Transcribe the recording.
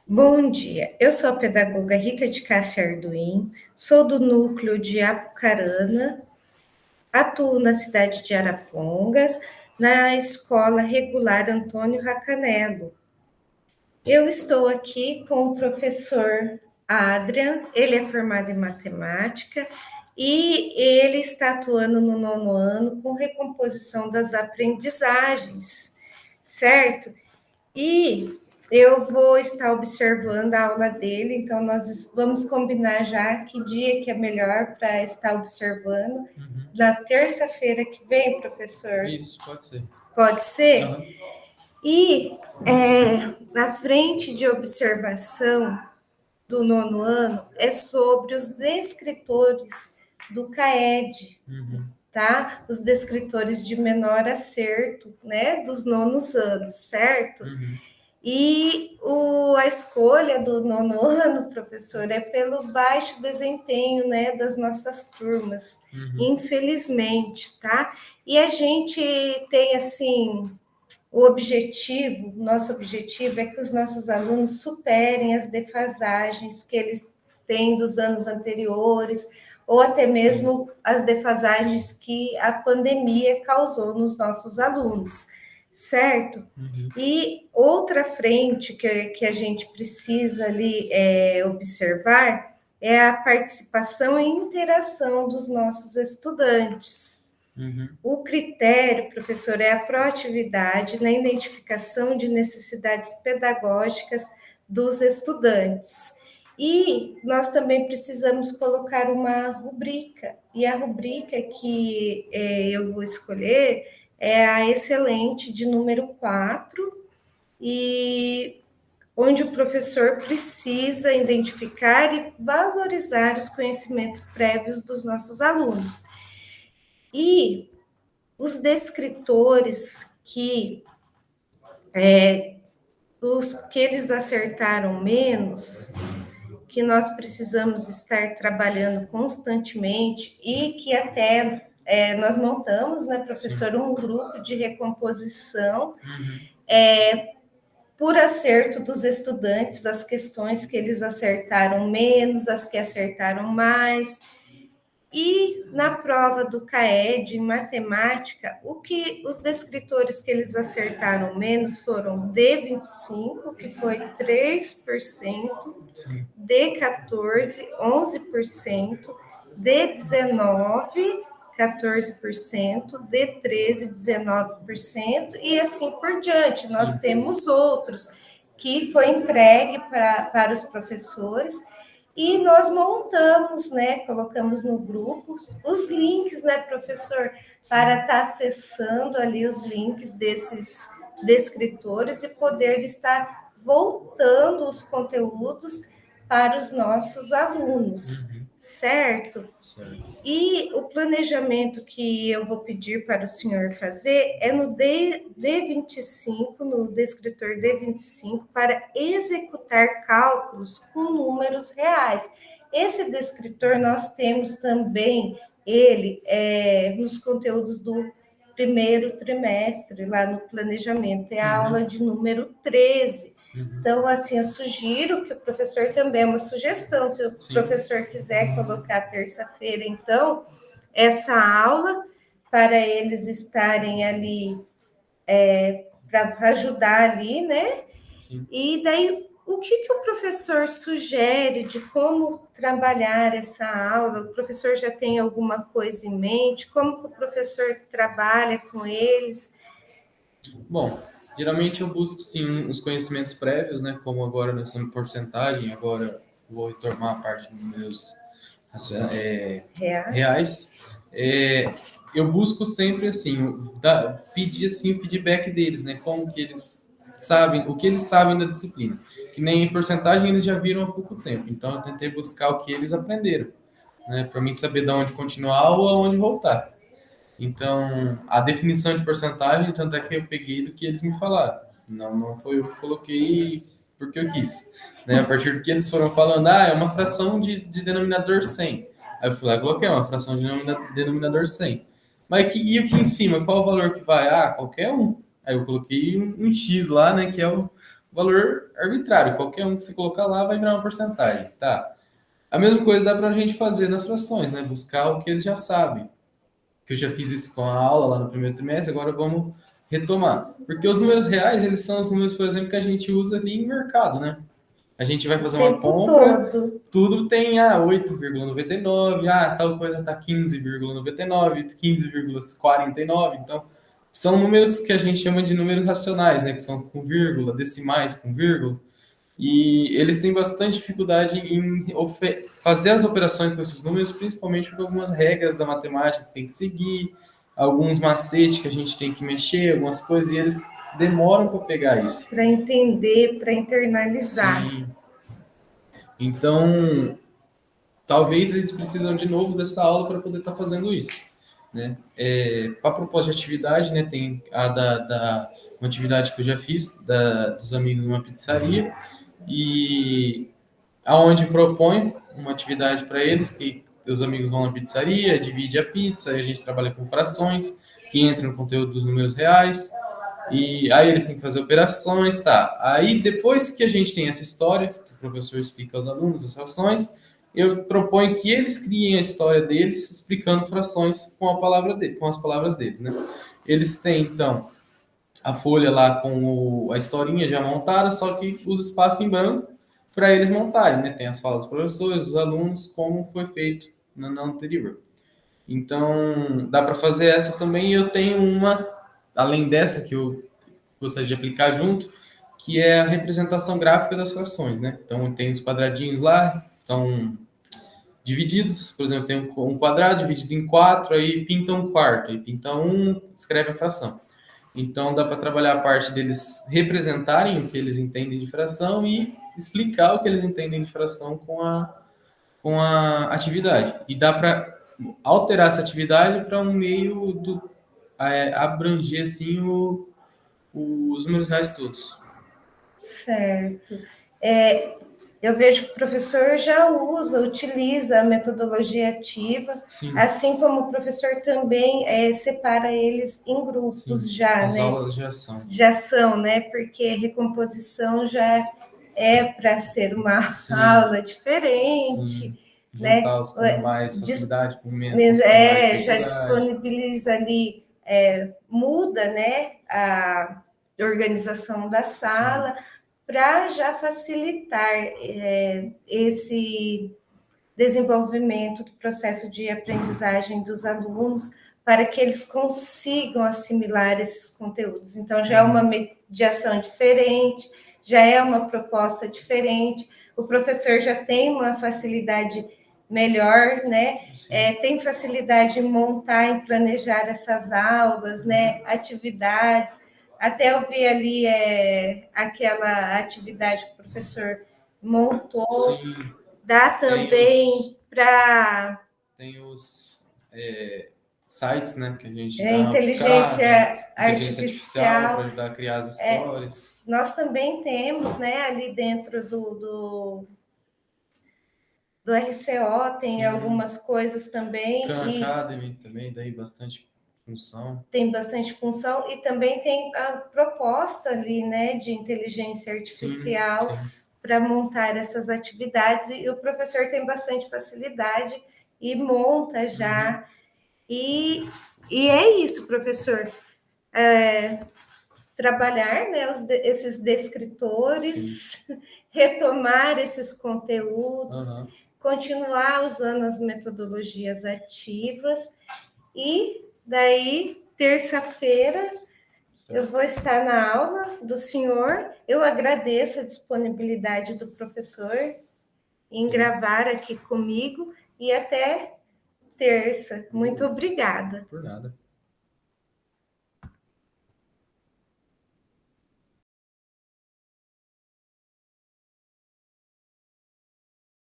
Bom dia, eu sou a pedagoga Rita de Cássia Arduim, sou do núcleo de Apucarana, atuo na cidade de Arapongas, na Escola Regular Antônio Racanello. Eu estou aqui com o professor Adrian, ele é formado em matemática e ele está atuando no 9º ano com recomposição das aprendizagens, certo? E eu vou estar observando a aula dele, então nós vamos combinar já que dia que é melhor para estar observando. Na terça-feira que vem, professor? Isso, pode ser. Pode ser? E na frente de observação do 9º ano é sobre os descritores do CAED, tá? Os descritores de menor acerto, né, dos 9º anos, certo? E a escolha do 9º ano, professor, é pelo baixo desempenho, né, das nossas turmas, infelizmente, tá? E a gente tem, assim, nosso objetivo é que os nossos alunos superem as defasagens que eles têm dos anos anteriores, ou até mesmo as defasagens que a pandemia causou nos nossos alunos, certo? E outra frente que a gente precisa ali observar é a participação e interação dos nossos estudantes. O critério, professor, é a proatividade na identificação de necessidades pedagógicas dos estudantes. E nós também precisamos colocar uma rubrica, e a rubrica que eu vou escolher é a excelente de número 4, e onde o professor precisa identificar e valorizar os conhecimentos prévios dos nossos alunos. E os descritores os que eles acertaram menos, que nós precisamos estar trabalhando constantemente e que até nós montamos, né, professor, um grupo de recomposição por acerto dos estudantes, as questões que eles acertaram menos, as que acertaram mais. E na prova do CAED, em matemática, os descritores que eles acertaram menos foram D25, que foi 3%, D14, 11%, D19, 14%, D13, 19%, e assim por diante. Nós temos outros que foi entregue para os professores. E nós montamos, né, colocamos no grupo os links, né, professor, para estar acessando ali os links desses descritores e poder estar voltando os conteúdos para os nossos alunos, certo? E o planejamento que eu vou pedir para o senhor fazer é no D25, no descritor D25, para executar cálculos com números reais. Esse descritor nós temos também ele nos conteúdos do primeiro trimestre, lá no planejamento, é a aula de número 13. Então, assim, eu sugiro que o professor também, é uma sugestão, se o professor quiser colocar terça-feira, então, essa aula, para eles estarem ali, para ajudar ali, né? E daí, o que o professor sugere de como trabalhar essa aula? O professor já tem alguma coisa em mente? Como que o professor trabalha com eles? Bom, geralmente eu busco sim os conhecimentos prévios, né? Como agora nós estamos em porcentagem, agora vou retomar a parte dos meus reais. Eu busco sempre assim pedir assim o feedback deles, né? Como que eles sabem, o que eles sabem da disciplina. Que nem em porcentagem eles já viram há pouco tempo, então eu tentei buscar o que eles aprenderam, né? Para mim saber de onde continuar ou aonde voltar. Então, a definição de porcentagem, tanto é que eu peguei do que eles me falaram. Não foi eu que coloquei porque eu quis. Né? A partir do que eles foram falando, é uma fração de denominador 100. Aí eu fui lá e coloquei uma fração de denominador 100. Mas e aqui em cima, qual o valor que vai? Qualquer um. Aí eu coloquei um X lá, né, que é o valor arbitrário, qualquer um que você colocar lá vai virar uma porcentagem, tá? A mesma coisa dá para a gente fazer nas frações, né? Buscar o que eles já sabem. Que eu já fiz isso com a aula lá no primeiro trimestre, agora vamos retomar. Porque os números reais, eles são os números, por exemplo, que a gente usa ali em mercado, né? A gente vai O fazer uma tempo compra, todo. tudo tem 8,99, tal coisa está 15,99, 15,49. Então, são números que a gente chama de números racionais, né? Que são com vírgula, decimais com vírgula. E eles têm bastante dificuldade em fazer as operações com esses números, principalmente por algumas regras da matemática que tem que seguir, alguns macetes que a gente tem que mexer, algumas coisas, e eles demoram para pegar isso. Para entender, para internalizar. Sim. Então, talvez eles precisam de novo dessa aula para poder estar fazendo isso. Né? Para propósito de atividade, né, tem a uma atividade que eu já fiz dos amigos numa pizzaria, e aonde propõe uma atividade para eles, que os amigos vão na pizzaria, divide a pizza, e a gente trabalha com frações, que entra no conteúdo dos números reais, e aí eles têm que fazer operações, tá? Aí depois que a gente tem essa história, que o professor explica aos alunos as frações, eu proponho que eles criem a história deles explicando frações com a palavra dele, com as palavras deles, né? Eles têm, então, a folha lá com a historinha já montada, só que os espaços em branco para eles montarem, né? Tem as falas dos professores, dos alunos, como foi feito na anterior. Então, dá para fazer essa também. E eu tenho uma, além dessa, que eu gostaria de aplicar junto, que é a representação gráfica das frações, né? Então, tem os quadradinhos lá, são divididos, por exemplo, tem um quadrado dividido em 4, aí pinta um quarto, aí pinta um, escreve a fração. Então, dá para trabalhar a parte deles representarem o que eles entendem de fração e explicar o que eles entendem de fração com a atividade. E dá para alterar essa atividade para um meio abranger assim, os números reais todos. Certo. Eu vejo que o professor já utiliza a metodologia ativa, Sim. assim como o professor também separa eles em grupos. Sim, já, as né? aulas já são. Já são, né? Porque recomposição já é para ser uma aula diferente. Sim. Né? Juntá-los com mais facilidade, com menos já disponibiliza ali, muda, né, a organização da sala para já facilitar esse desenvolvimento do processo de aprendizagem dos alunos para que eles consigam assimilar esses conteúdos. Então, já é uma mediação diferente, já é uma proposta diferente, o professor já tem uma facilidade melhor, né? Tem facilidade em montar, em planejar essas aulas, né? Atividades. Até eu vi ali aquela atividade que o professor montou. Sim. Dá também para... Tem os sites, né, que a gente dá inteligência artificial para ajudar a criar as histórias. Nós também temos, né, ali dentro do RCO, tem algumas coisas também. Khan Academy também, daí bastante função. Tem bastante função e também tem a proposta ali, né, de inteligência artificial para montar essas atividades, e o professor tem bastante facilidade e monta já. E é isso, professor. Trabalhar, né, esses descritores, retomar esses conteúdos, continuar usando as metodologias ativas, e daí, terça-feira, eu vou estar na aula do senhor. Eu agradeço a disponibilidade do professor em gravar aqui comigo, e até terça. Muito obrigada. Por nada.